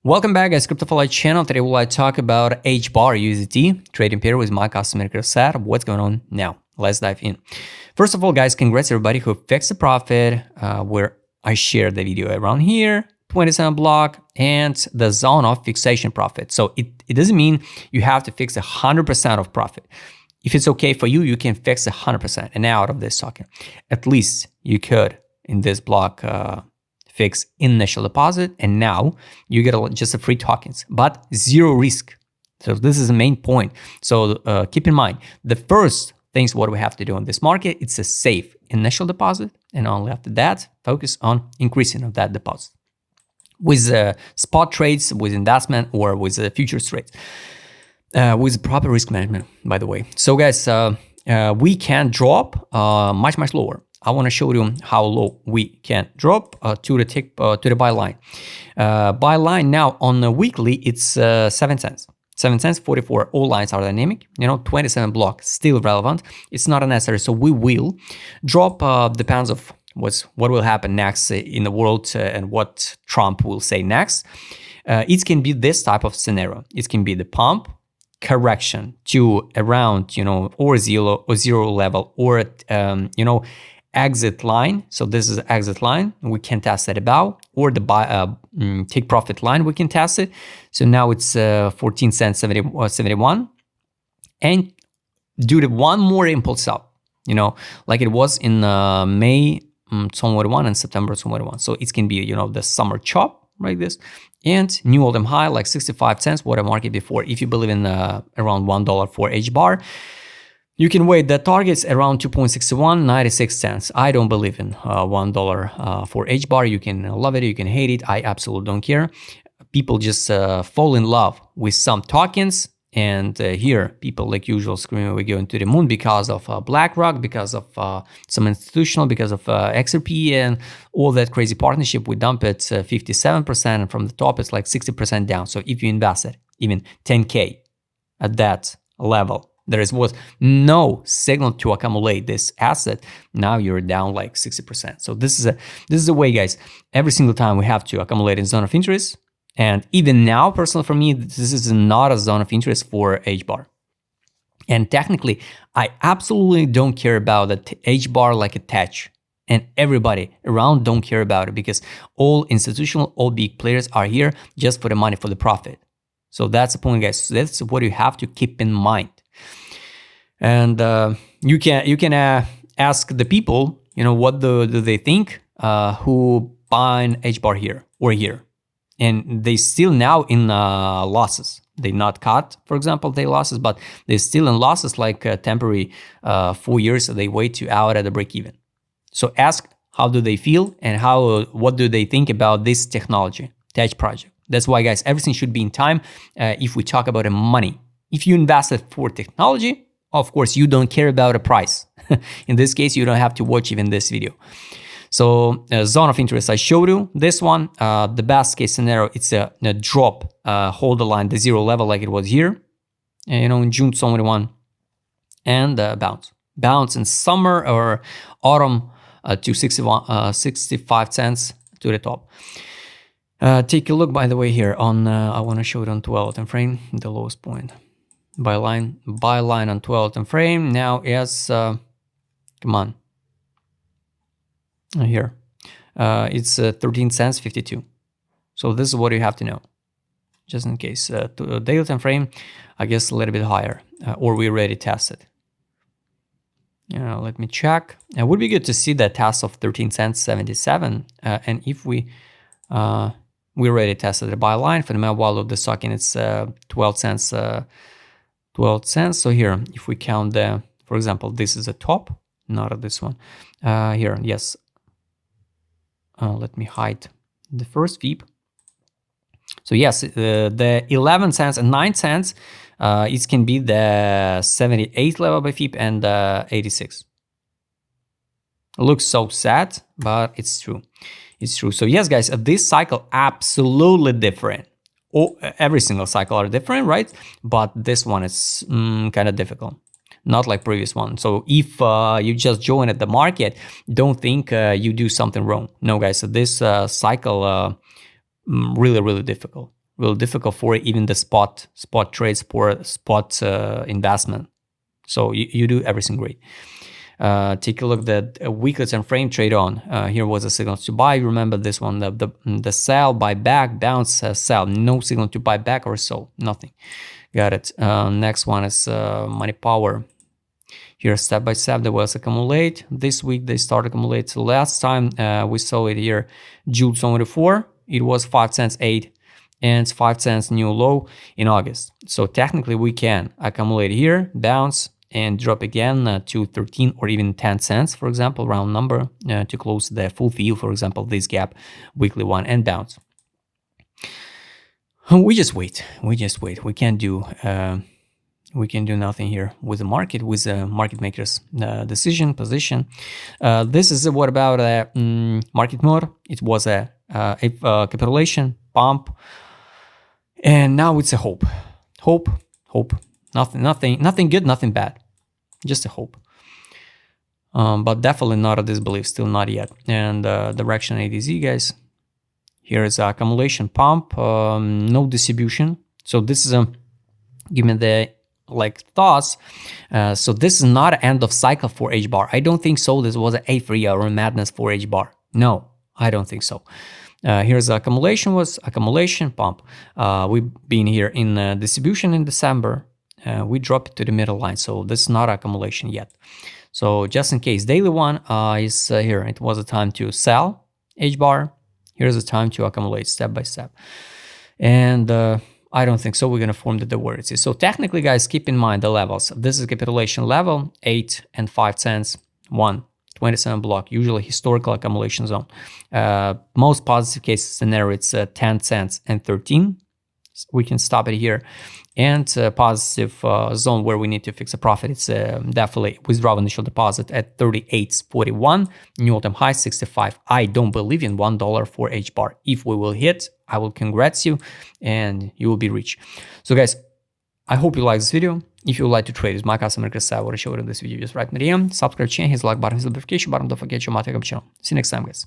Welcome back, guys. CryptoFly channel. Today we'll talk about HBAR USDT trading pair with my customer set. What's going on now? Let's dive in. First of all, guys, congrats everybody who fixed the profit. Where I shared the video around here, 27 block and the zone of fixation profit. So it doesn't mean you have to fix 100% of profit. If it's okay for you, you can fix 100% and out of this token. At least you could in this block fix initial deposit, and now you get just a free tokens, but zero risk. So this is the main point. So keep in mind, the first things what we have to do in this market, it's a safe initial deposit, and only after that, focus on increasing of that deposit with spot trades, with investment, or with futures trades, with proper risk management, by the way. So guys, we can drop much lower. I want to show you how low we can drop to the buy line. Buy line now on the weekly, it's 7 cents. 7 cents, 44. All lines are dynamic. 27 block still relevant. It's not unnecessary, so we will drop. Depends of what will happen next in the world and what Trump will say next. It can be this type of scenario. It can be the pump, correction to around or zero level, or exit line. So this is exit line. We can test it about, or the buy take profit line. We can test it. So now it's 14 cents 71, and do the one more impulse up. Like it was in May 21 and September 21. So it can be the summer chop like this, and new all-time high like 65 cents. What I market before. If you believe in around $1 for HBAR. You can wait, the target's around 2.61, 96 cents. I don't believe in $1 for HBAR. You can love it, you can hate it. I absolutely don't care. People just fall in love with some tokens. And here, people like usual screaming, we're going to the moon because of BlackRock, because of some institutional, because of XRP and all that crazy partnership. We dump it 57%, and from the top, it's like 60% down. So if you invested even 10K at that level, there was no signal to accumulate this asset. Now you're down like 60%. So this is the way, guys. Every single time we have to accumulate in zone of interest. And even now, personally for me, this is not a zone of interest for HBAR. And technically, I absolutely don't care about the HBAR like attach. And everybody around don't care about it, because all institutional, all big players are here just for the money, for the profit. So that's the point, guys. So that's what you have to keep in mind. And you can ask the people, what do they think who buying HBAR here or here, and they still now in losses. They not cut, for example, their losses, but they're still in losses, like temporary 4 years. They wait to out at a break even. So ask how do they feel and what do they think about this technology, Tech project. That's why, guys, everything should be in time. If we talk about money, if you invested for technology, of course, you don't care about a price. In this case, you don't have to watch even this video. So zone of interest, I showed you this one. The best case scenario, it's a drop, hold the line, the zero level like it was here, in June 21, and bounce. Bounce in summer or autumn to 65 cents to the top. Take a look, by the way, here on, I want to show it on 12 time frame, the lowest point. Buy line on 12 time frame now is come on here, it's 13 cents 52. So this is what you have to know, just in case. To daily time frame, I guess a little bit higher, or we already tested. Let me check. It would be good to see that test of 13 cents 77, and if we already tested the buy line for the value of the token, it's 12 cents. 12 cents. So here, if we count for example, this is a top, not this one. Here, yes. Let me hide the first FIB. So yes, the 11 cents and 9 cents, it can be the 78 level by FIB and 86. It looks so sad, but it's true. It's true. So yes, guys, this cycle absolutely different. Every single cycle are different, right? But this one is kind of difficult, not like previous one. So if you just join at the market, don't think you do something wrong. No, guys, so this cycle really difficult. really difficult for even the spot trades, for spot investment. So you do everything great. Take a look at the weekly time frame trade on. Here was a signal to buy. Remember this one, the sell, buy back, bounce, sell. No signal to buy back or sell, nothing. Got it. Next one is money power. Here, step by step, the wells accumulate. This week, they start accumulate. So last time we saw it here, June 24, it was 5 cents 8, and it's 5 cents new low in August. So technically, we can accumulate here, bounce, and drop again to 13 or even 10 cents, for example, round number, to close the full fill, for example, this gap, weekly one, and bounce. We just wait. We can't do nothing here with the market, with the market makers decision, position. This is what about market mode. It was a capitulation, pump, and now it's a hope. Nothing good, nothing bad, just a hope. But definitely not a disbelief, still not yet. And direction ADZ, guys. Here is accumulation pump, no distribution. So this is give me the thoughts. So this is not an end of cycle for HBAR. I don't think so. This was an A3 or a madness for HBAR. No, I don't think so. Here's accumulation pump. We've been here in distribution in December. We dropped to the middle line. So this is not accumulation yet. So just in case, daily one is here. It was a time to sell HBAR. Here's a time to accumulate step by step. And I don't think so. We're going to form the divergence. So technically, guys, keep in mind the levels. This is capitulation level, 8 and 5 cents, 1, 27 block, usually historical accumulation zone. Most positive case scenario, it's 10 cents and 13. We can stop it here. And positive zone where we need to fix a profit, it's definitely withdraw initial deposit at 38.41, new all-time high 65. I don't believe in $1 for HBAR. If we will hit, I will congrats you and you will be rich. So guys, I hope you like this video. If you would like to trade with my customer, Chris, what I showed in this video, just write me DM, subscribe channel, hit the like button, hit the notification button, don't forget your channel. See you next time, guys.